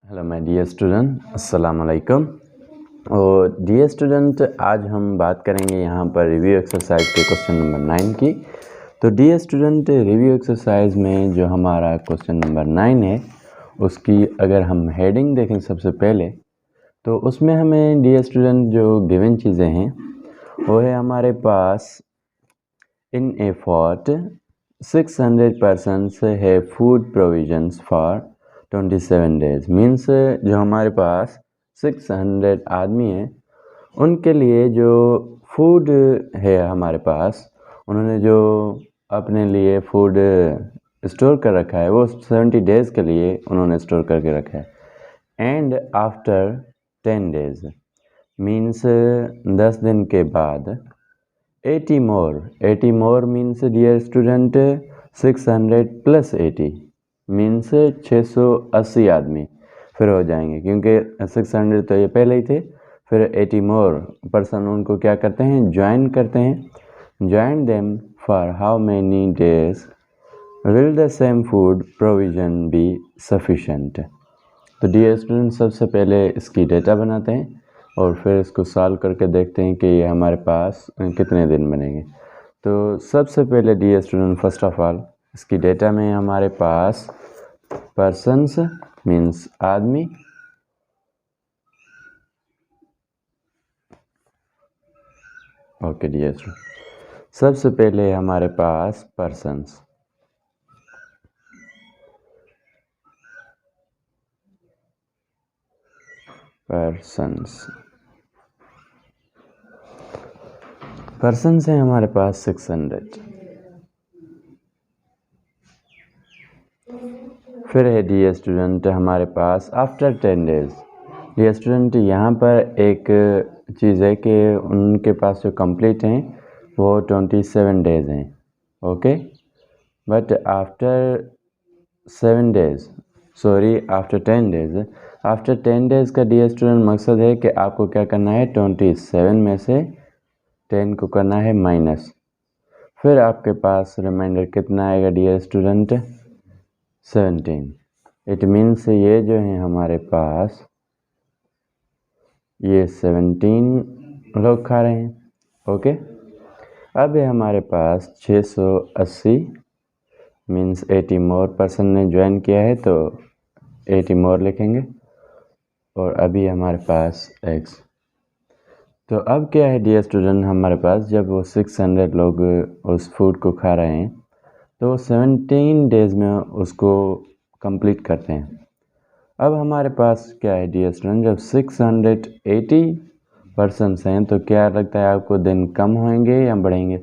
Hello my dear student, अस्सलाम वालेकुम। और डियर स्टूडेंट, आज हम बात करेंगे यहाँ पर रिव्यू एक्सरसाइज के क्वेश्चन नंबर 9 की। तो डियर स्टूडेंट, रिव्यू एक्सरसाइज में जो हमारा क्वेश्चन नंबर 9 है उसकी अगर हम हेडिंग देखें सबसे पहले, तो उसमें हमें डियर स्टूडेंट जो गिवन चीज़ें हैं वो है हमारे पास इन ए फॉर्ट 600 persons है food provisions for 27 days। Means जो हमारे पास 600 आदमी हैं उनके लिए जो फूड है हमारे पास, उन्होंने जो अपने लिए फूड स्टोर कर रखा है वो 70 डेज़ के लिए उन्होंने स्टोर करके रखा है। एंड आफ्टर 10 days मीन्स 10 दिन के बाद 80 more means dear student 600 plus 80 means 680 आदमी फिर हो जाएंगे, क्योंकि 600 तो ये पहले ही थे। फिर 80 मोर पर्सन उनको क्या करते हैं, ज्वाइन करते हैं। Join them for how many days will the same food provision B sufficient. तो डियर स्टूडेंट, सबसे पहले इसकी डेटा बनाते हैं और फिर इसको सॉल्व करके देखते हैं कि ये हमारे पास कितने दिन बनेंगे। तो सबसे पहले dear student, first of all इसकी डेटा में हमारे पास पर्सन्स मीन्स आदमी, ओके डियर स्टूडेंट, सबसे पहले हमारे पास पर्सन्स। पर्सन्स हैं हमारे पास 600। फिर है डियर स्टूडेंट हमारे पास आफ्टर 10 डेज। डियर स्टूडेंट, यहाँ पर एक चीज़ है कि उनके पास जो कंप्लीट हैं वो 27 डेज हैं, okay. But after 7 days, sorry after 10 days, after 10 days का डियर स्टूडेंट मकसद है कि आपको क्या करना है, 27 में से 10 को करना है माइनस। फिर आपके पास रिमाइंडर कितना आएगा डियर स्टूडेंट, 17। इट मीन्स ये जो है हमारे पास ये 17 लोग खा रहे हैं, ओके। अब है हमारे पास 680 मीन्स 80 मोर पर्सन ने ज्वाइन किया है तो 80 मोर लिखेंगे। और अभी हमारे पास x। तो अब क्या है डियर स्टूडेंट, हमारे पास जब वो 600 लोग उस फूड को खा रहे हैं तो 17 डेज़ में उसको कंप्लीट करते हैं। अब हमारे पास क्या है डियर स्टूडेंट, जब 680 पर्सन्स हैं तो क्या लगता है आपको, दिन कम होंगे या बढ़ेंगे?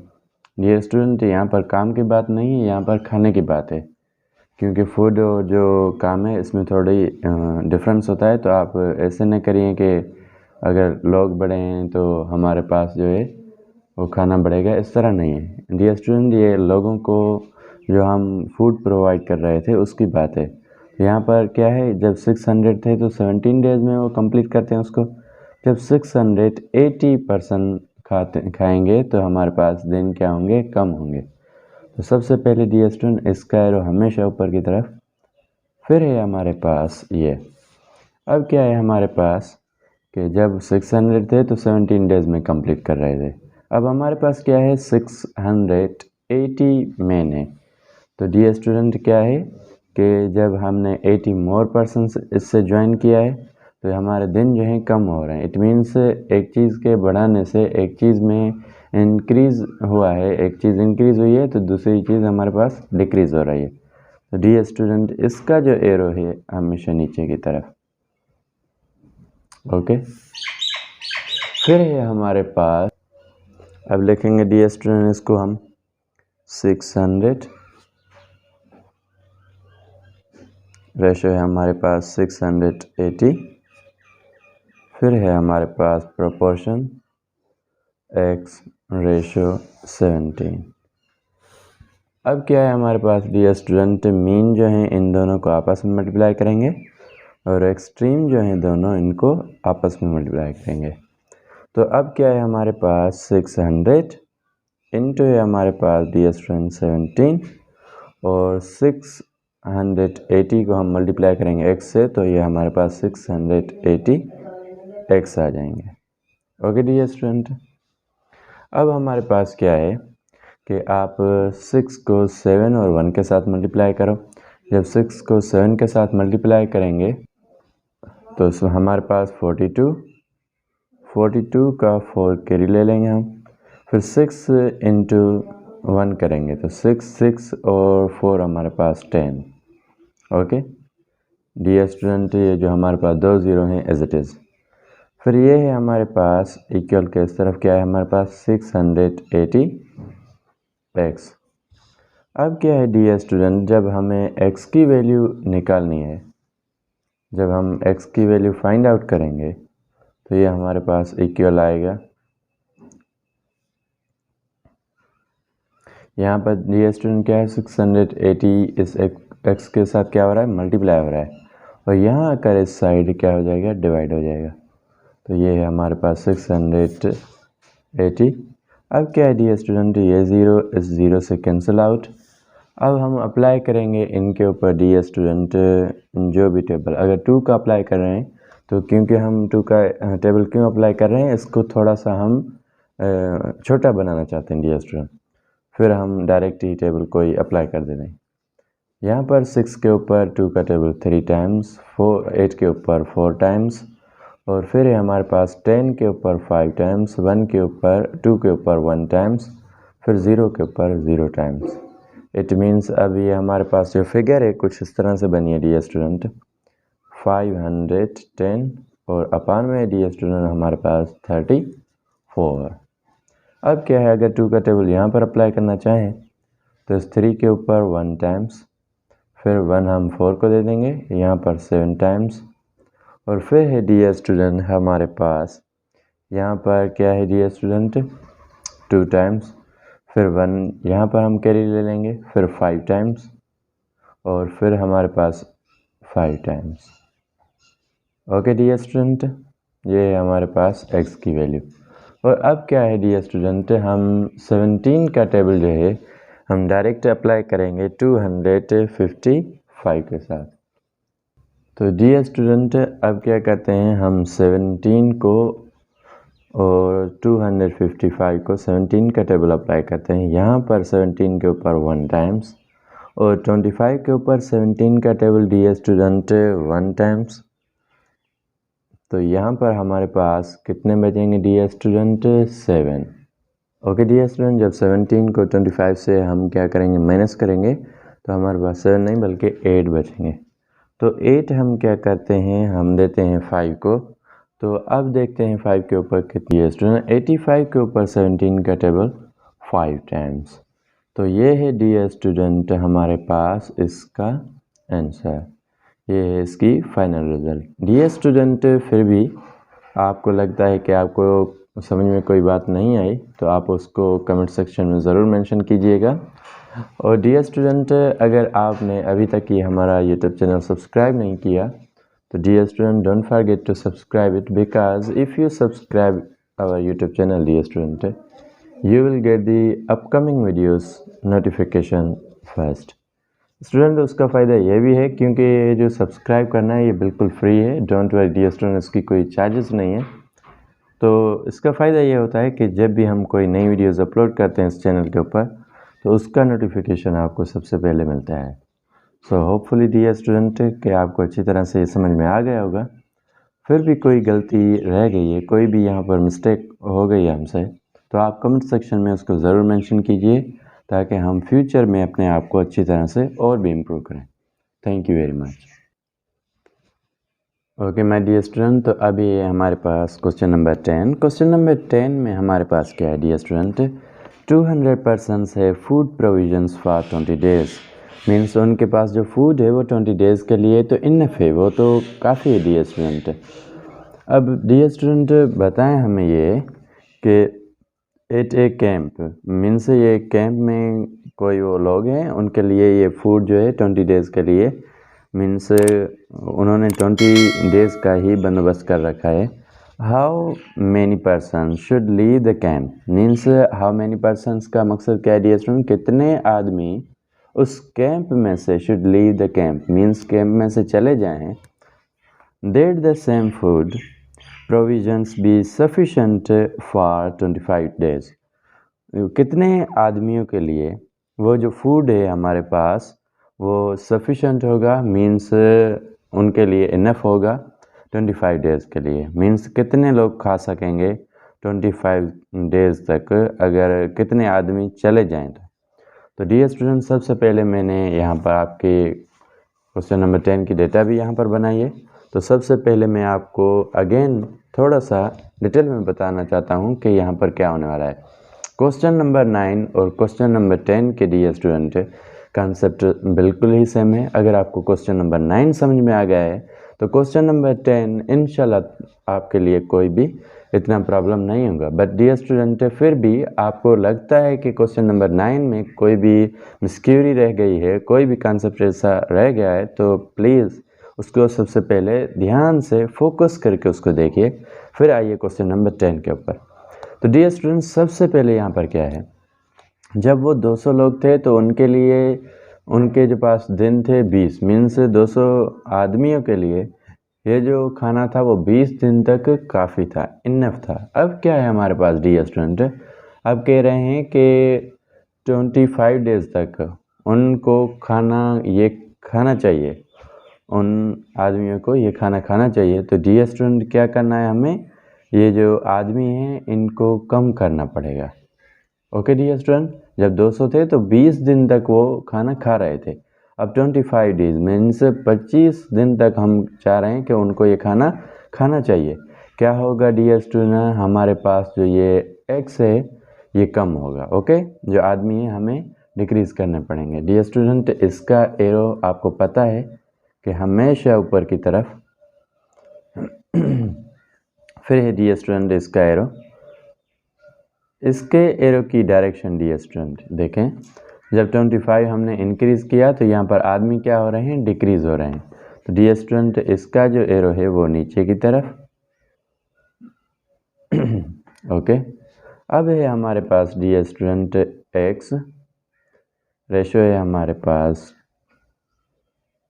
डियर स्टूडेंट, यहाँ पर काम की बात नहीं है, यहाँ पर खाने की बात है, क्योंकि फूड जो काम है इसमें थोड़ी डिफरेंस होता है। तो आप ऐसे न करिए कि अगर लोग बढ़े हैं तो हमारे पास जो है वो खाना बढ़ेगा, इस तरह नहीं है डियर स्टूडेंट। ये लोगों को जो हम फूड प्रोवाइड कर रहे थे उसकी बात है। यहाँ पर क्या है, जब 600 थे तो 17 डेज़ में वो कंप्लीट करते हैं उसको। जब 680 पर्सन खाएंगे तो हमारे पास दिन क्या होंगे, कम होंगे। तो सबसे पहले डियर स्टूडेंट इसका एरो हमेशा ऊपर की तरफ। फिर है हमारे पास ये। अब क्या है हमारे पास कि जब 600 थे तो 17 डेज़ में कंप्लीट कर रहे थे। अब हमारे पास क्या है, 680 मैन है। तो डियर स्टूडेंट क्या है कि जब हमने 80 मोर पर्सन्स इससे ज्वाइन किया है तो हमारे दिन जो हैं कम हो रहे हैं। इट मीन्स एक चीज़ के बढ़ाने से एक चीज़ में इंक्रीज़ हुआ है, एक चीज़ इंक्रीज़ हुई है तो दूसरी चीज़ हमारे पास डिक्रीज़ हो रही है। तो डियर स्टूडेंट इसका जो एरो है हमेशा नीचे की तरफ, ओके। फिर है हमारे पास, अब लिखेंगे डियर स्टूडेंट इसको हम 600 रेशो है हमारे पास 680। फिर है हमारे पास प्रोपोर्शन x रेशो 17। अब क्या है हमारे पास डियर स्टूडेंट, मीन जो है इन दोनों को आपस में मल्टीप्लाई करेंगे और एक्सट्रीम जो है दोनों इनको आपस में मल्टीप्लाई करेंगे। तो अब क्या है हमारे पास 600 इंटू है हमारे पास डियर स्टूडेंट 17 और 6 680 को हम मल्टीप्लाई करेंगे x से तो ये हमारे पास 680 x आ जाएंगे। ओके डियर स्टूडेंट, अब हमारे पास क्या है कि आप 6 को 7 और 1 के साथ मल्टीप्लाई करो। जब 6 को 7 के साथ मल्टीप्लाई करेंगे तो उसमें हमारे पास 42 का 4 कैरी ले लेंगे हम। फिर 6 इंटू 1 करेंगे तो 6 और 4 हमारे पास 10। ओके डियर स्टूडेंट, ये जो हमारे पास 2 ज़ीरो हैं एज इट इज़। फिर ये है हमारे पास इक्वल के इस तरफ क्या है हमारे पास 680 x। अब क्या है डियर स्टूडेंट, जब हमें x की वैल्यू निकालनी है, जब हम x की वैल्यू फाइंड आउट करेंगे तो ये हमारे पास इक्वल आएगा। यहाँ पर डियर स्टूडेंट क्या है 680 इस x के साथ क्या हो रहा है मल्टीप्लाई हो रहा है, और यहाँ आकर इस साइड क्या हो जाएगा डिवाइड हो जाएगा। तो ये है हमारे पास 680। अब क्या है डियर स्टूडेंट, ये ज़ीरो इस ज़ीरो से कैंसिल आउट। अब हम अप्लाई करेंगे इनके ऊपर डियर स्टूडेंट जो भी टेबल, अगर 2 का अप्लाई कर रहे हैं तो क्योंकि हम 2 का टेबल क्यों अप्लाई कर रहे हैं, इसको थोड़ा सा हम छोटा बनाना चाहते हैं डियर स्टूडेंट, फिर हम डायरेक्ट ही टेबल को ही अप्लाई कर दे रहे हैं। यहाँ पर 6 के ऊपर 2 का टेबल 3 टाइम्स, 8 के ऊपर 4 टाइम्स, और फिर है हमारे पास 10 के ऊपर 5 टाइम्स, 1 के ऊपर 2 के ऊपर 1 टाइम्स, फिर 0 के ऊपर 0 टाइम्स। इट मीन्स अब ये हमारे पास जो फिगर है कुछ इस तरह से बनी है डियर स्टूडेंट 510, और अपान में डियर स्टूडेंट हमारे पास 34। अब क्या है, अगर 2 का टेबल यहाँ पर अप्लाई करना चाहें तो इस 3 के ऊपर 1 टाइम्स, फिर 1 हम 4 को दे देंगे यहाँ पर 7 टाइम्स, और फिर है डियर स्टूडेंट हमारे पास यहाँ पर क्या है डियर स्टूडेंट 2 टाइम्स, फिर 1 यहाँ पर हम कैरी ले लेंगे, फिर 5 टाइम्स, और फिर हमारे पास 5 टाइम्स। ओके डियर स्टूडेंट, ये है हमारे पास x की वैल्यू। और अब क्या है डियर स्टूडेंट, हम 17 का टेबल जो है हम डायरेक्ट अप्लाई करेंगे 255 के साथ। तो डियर स्टूडेंट अब क्या करते हैं, हम 17 को और 255 को 17 का टेबल अप्लाई करते हैं। यहाँ पर 17 के ऊपर 1 टाइम्स, और 25 के ऊपर 17 का टेबल डियर स्टूडेंट 1 टाइम्स। तो यहाँ पर हमारे पास कितने बचेंगे dear student 7। Okay dear student, जब 17 को 25 से हम क्या करेंगे माइनस करेंगे तो हमारे पास 7 नहीं बल्कि 8 बचेंगे। तो 8 हम क्या करते हैं, हम देते हैं 5 को। तो अब देखते हैं 5 के ऊपर कितनी है स्टूडेंट, 85 के ऊपर 17 का टेबल 5 टाइम्स। तो ये है डियर स्टूडेंट हमारे पास इसका आंसर, ये है इसकी फाइनल रिजल्ट। डियर स्टूडेंट फिर भी आपको लगता है कि आपको समझ में कोई बात नहीं आई तो आप उसको कमेंट सेक्शन में ज़रूर मेंशन कीजिएगा। और डियर स्टूडेंट अगर आपने अभी तक ये हमारा यूट्यूब चैनल सब्सक्राइब नहीं किया तो dear student don't forget to subscribe it, because if you subscribe our YouTube channel dear student you will get the upcoming videos notification first। Student उसका फ़ायदा ये भी है क्योंकि ये जो सब्सक्राइब करना है ये बिल्कुल फ्री है, डोंट वरी डियर स्टूडेंट, इसकी कोई चार्जेस नहीं है। तो इसका फ़ायदा ये होता है कि जब भी हम कोई नई वीडियोस अपलोड करते हैं इस चैनल के ऊपर तो उसका नोटिफिकेशन आपको सबसे पहले मिलता है। सो होपफुली डियर स्टूडेंट कि आपको अच्छी तरह से समझ में आ गया होगा। फिर भी कोई गलती रह गई है, कोई भी यहाँ पर मिस्टेक हो गई है हमसे, तो आप कमेंट सेक्शन में उसको ज़रूर मेंशन कीजिए ताकि हम फ्यूचर में अपने आप को अच्छी तरह से और भी इम्प्रूव करें। Thank you very much. Okay my dear student, तो अभी हमारे पास क्वेश्चन नंबर 10। क्वेश्चन नंबर 10 में हमारे पास क्या है डियर स्टूडेंट, 200 पर्सन्स है food provisions for 20 days. Means उनके पास जो फूड है वो 20 डेज़ के लिए तो इनफ है, वो तो काफ़ी है डियर स्टूडेंट। अब डियर स्टूडेंट बताएं हमें ये कि एट ए कैंप, मीन्स ये कैंप में कोई वो लोग हैं उनके लिए ये फूड जो है 20 डेज़ के लिए, मीन्स उन्होंने 20 डेज़ का ही बंदोबस्त कर रखा है। How many person should leave the camp, means how many persons का मकसद क्या है डियर स्टूडेंट, कितने आदमी उस कैंप में से, should leave the camp means camp में से चले जाएं, that the same food provisions B sufficient for 25 days. कितने आदमियों के लिए वो जो फूड है हमारे पास वो सफिशेंट होगा, मीन्स उनके लिए इनफ होगा 25 डेज़ के लिए, मीन्स कितने लोग खा सकेंगे 25 डेज़ तक अगर कितने आदमी चले जाएं तो डियर स्टूडेंट, सबसे पहले मैंने यहाँ पर आपके क्वेश्चन नंबर 10 की डेटा भी यहाँ पर बनाई है। तो सबसे पहले मैं आपको अगेन थोड़ा सा डिटेल में बताना चाहता हूँ कि यहाँ पर क्या होने वाला है। क्वेश्चन नंबर 9 और क्वेश्चन नंबर 10 के डियर स्टूडेंट कॉन्सेप्ट बिल्कुल ही सेम है। अगर आपको क्वेश्चन नंबर 9 समझ में आ गया है तो क्वेश्चन नंबर 10 इंशाल्लाह आपके लिए कोई भी इतना प्रॉब्लम नहीं होगा। बट डियर स्टूडेंट, फिर भी आपको लगता है कि क्वेश्चन नंबर 9 में कोई भी मिस्क्यूरी रह गई है, कोई भी कॉन्सेप्ट ऐसा रह गया है, तो प्लीज़ उसको सबसे पहले ध्यान से फोकस करके उसको देखिए, फिर आइए क्वेश्चन नंबर 10 के ऊपर। तो डियर स्टूडेंट, सबसे पहले यहाँ पर क्या है, जब वो 200 लोग थे तो उनके लिए उनके जो पास दिन थे 20, मीन्स 200 आदमियों के लिए ये जो खाना था वो 20 दिन तक काफ़ी था, इनफ था। अब क्या है हमारे पास डियर स्टूडेंट, अब कह रहे हैं कि 25 डेज़ तक उनको ये खाना चाहिए, उन आदमियों को ये खाना खाना चाहिए। तो डियर स्टूडेंट, क्या करना है हमें, ये जो आदमी हैं इनको कम करना पड़ेगा। ओके डियर स्टूडेंट, जब 200 थे तो 20 दिन तक वो खाना खा रहे थे। अब 25 डेज मीन्स 25 दिन तक हम चाह रहे हैं कि उनको ये खाना खाना चाहिए। क्या होगा डियर स्टूडेंट, हमारे पास जो ये एक्स है ये कम होगा। ओके, जो आदमी है हमें डिक्रीज़ करने पड़ेंगे। डियर स्टूडेंट, इसका एरो आपको पता है कि हमेशा ऊपर की तरफ फिर है डियर स्टूडेंट इसका एरो, इसके एरो की डायरेक्शन डियर स्टूडेंट देखें, जब 25 हमने इंक्रीज़ किया तो यहाँ पर आदमी क्या हो रहे हैं, डिक्रीज़ हो रहे हैं। तो डियर स्टूडेंट, इसका जो एरो है वो नीचे की तरफ ओके। अब है हमारे पास डियर स्टूडेंट एक्स, रेशो है हमारे पास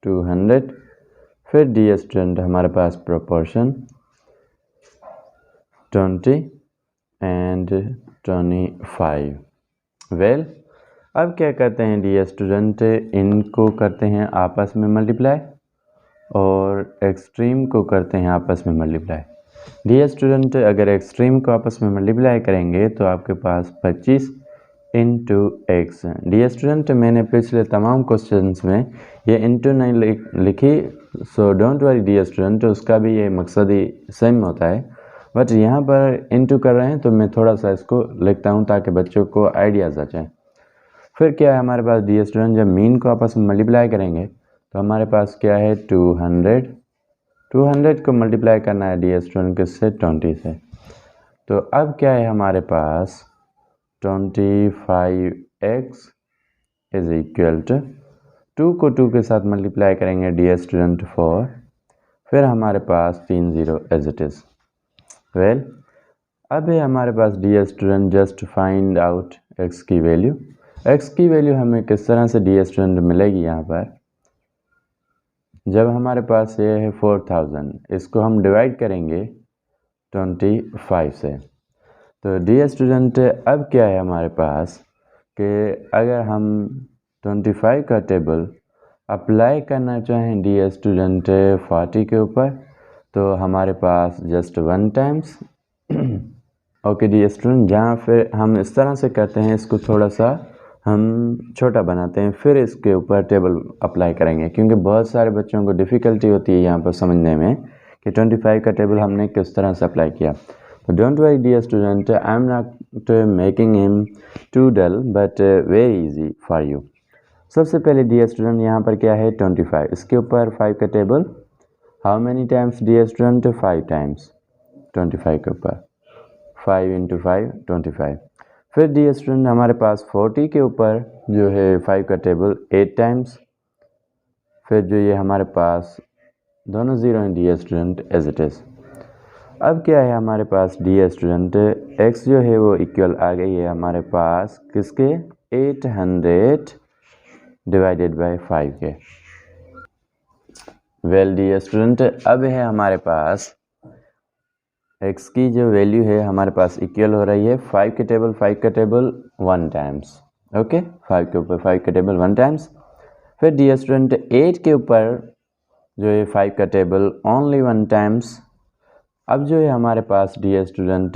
200, फिर डियर स्टूडेंट हमारे पास प्रोपोर्शन 20 एंड 25। वेल, अब क्या करते हैं डियर स्टूडेंट, इनको करते हैं आपस में मल्टीप्लाई और एक्सट्रीम को करते हैं आपस में मल्टीप्लाई। डियर स्टूडेंट, अगर एक्सट्रीम को आपस में मल्टीप्लाई करेंगे तो आपके पास 25 इंटू एक्स। डियर स्टूडेंट, मैंने पिछले तमाम क्वेश्चंस में ये इंटू नहीं लिखी, so don't worry dear student, उसका भी ये मकसद ही सेम होता है, बट यहाँ पर इंटू कर रहे हैं तो मैं थोड़ा सा इसको लिखता हूँ ताकि बच्चों को आइडियाज़ आ जाए। फिर क्या है हमारे पास डियर स्टूडेंट, जब मीन को आपस में मल्टीप्लाई करेंगे तो हमारे पास क्या है 200 को मल्टीप्लाई करना है डियर स्टूडेंट किससे, 20 से। तो अब क्या है हमारे पास 25x इज इक्वल टू 2 को 2 के साथ मल्टीप्लाई करेंगे डियर स्टूडेंट 4, फिर हमारे पास 3 0 एज इट इज़। वेल, अब है हमारे पास dear student just find out x की वैल्यू। x की वैल्यू हमें किस तरह से डियर स्टूडेंट मिलेगी, यहाँ पर जब हमारे पास ये है 4000, इसको हम डिवाइड करेंगे 25 से। तो डियर स्टूडेंट, अब क्या है हमारे पास कि अगर हम 25 का टेबल अप्लाई करना चाहें डियर स्टूडेंट 40 के ऊपर, तो हमारे पास just 1 times okay dear student, जहाँ फिर हम इस तरह से करते हैं, इसको थोड़ा सा हम छोटा बनाते हैं, फिर इसके ऊपर टेबल अप्लाई करेंगे, क्योंकि बहुत सारे बच्चों को डिफ़िकल्टी होती है यहाँ पर समझने में कि 25 का टेबल हमने किस तरह से अप्लाई किया। तो don't worry dear student, I am not making him to dull but very easy for you. सबसे पहले डियर स्टूडेंट यहाँ पर क्या है 25, इसके ऊपर 5 का table, how many times dear student, 5 times 25 के ऊपर, 5 इंटू 5 25। फिर डियर स्टूडेंट हमारे पास 40 के ऊपर जो है 5 का टेबल 8 टाइम्स, फिर जो ये हमारे पास दोनों ज़ीरो हैं dear student as it is. अब क्या है हमारे पास डियर स्टूडेंट, x जो है वो इक्वल आ गई है हमारे पास किसके, 800 डिवाइडेड बाय 5 के। वेल डियर स्टूडेंट, अब है हमारे पास x की जो वैल्यू है हमारे पास इक्वल हो रही है 5 के टेबल 1 टाइम्स। ओके, 5 के ऊपर 5 का टेबल 1 टाइम्स। फिर डियर स्टूडेंट 8 के ऊपर जो है 5 का टेबल ओनली 1 टाइम्स। अब जो है हमारे पास डियर स्टूडेंट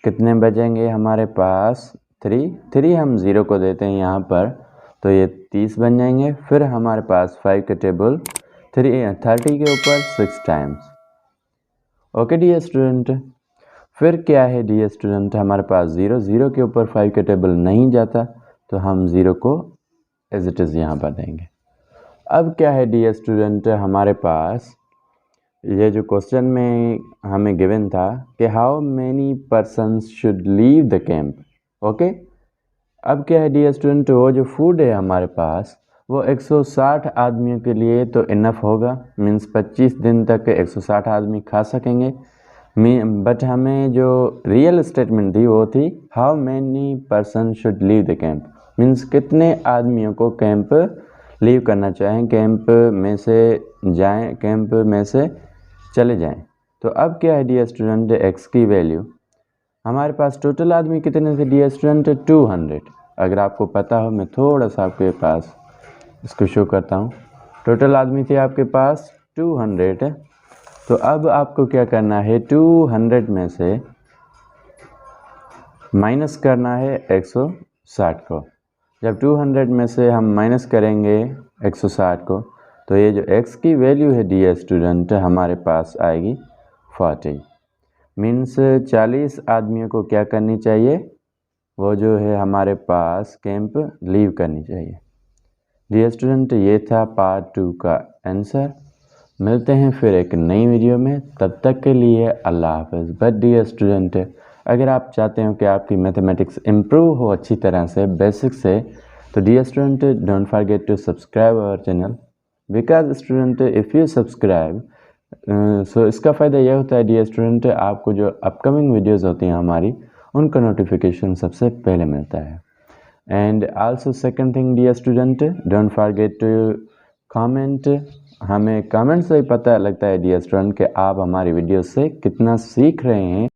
कितने बचेंगे हमारे पास 3 हम 0 को देते हैं यहाँ पर, तो ये 30 बन जाएंगे। फिर हमारे पास 5 का टेबल 30 के ऊपर 6 टाइम्स। ओके डियर स्टूडेंट, फिर क्या है डियर स्टूडेंट हमारे पास 0 के ऊपर 5 का टेबल नहीं जाता, तो हम 0 को एज इट इज़ यहाँ पर देंगे। अब क्या है डियर स्टूडेंट हमारे पास ये जो क्वेश्चन में हमें गिवन था कि how many persons should leave the camp. Okay, अब क्या है डियर स्टूडेंट वो जो फूड है हमारे पास वो 160 आदमियों के लिए तो इनफ होगा, मीन्स 25 दिन तक 160 आदमी खा सकेंगे। बट हमें जो रियल स्टेटमेंट थी वो थी how many person should leave the camp, means कितने आदमियों को कैंप लीव करना चाहें, कैंप में से जाएं, कैंप में से चले जाएं। तो अब क्या है डियर स्टूडेंट एक्स की वैल्यू हमारे पास टोटल आदमी कितने थे डियर स्टूडेंट 200। अगर आपको पता हो मैं थोड़ा सा आपके पास इसको शो करता हूँ। टोटल आदमी थे आपके पास 200। तो अब आपको क्या करना है 200 में से माइनस करना है 160 को। जब 200 में से हम माइनस करेंगे 160 को तो ये जो x की वैल्यू है डियर स्टूडेंट हमारे पास आएगी 40। मीन्स 40 आदमियों को क्या करनी चाहिए, वो जो है हमारे पास कैंप लीव करनी चाहिए। डियर स्टूडेंट ये था पार्ट 2 का आंसर। मिलते हैं फिर एक नई वीडियो में, तब तक के लिए अल्लाह हाफ़िज़। बट डियर स्टूडेंट अगर आप चाहते हो कि आपकी मैथमेटिक्स इम्प्रूव हो अच्छी तरह से बेसिक से, तो dear student don't forget to subscribe our channel, because student if you subscribe so इसका फ़ायदा यह होता है डियर स्टूडेंट आपको जो अपकमिंग वीडियोस होती हैं हमारी उनका नोटिफिकेशन सबसे पहले मिलता है। And also second thing dear student don't forget to comment. हमें कमेंट से ही पता लगता है डियर स्टूडेंट कि आप हमारी वीडियो से कितना सीख रहे हैं।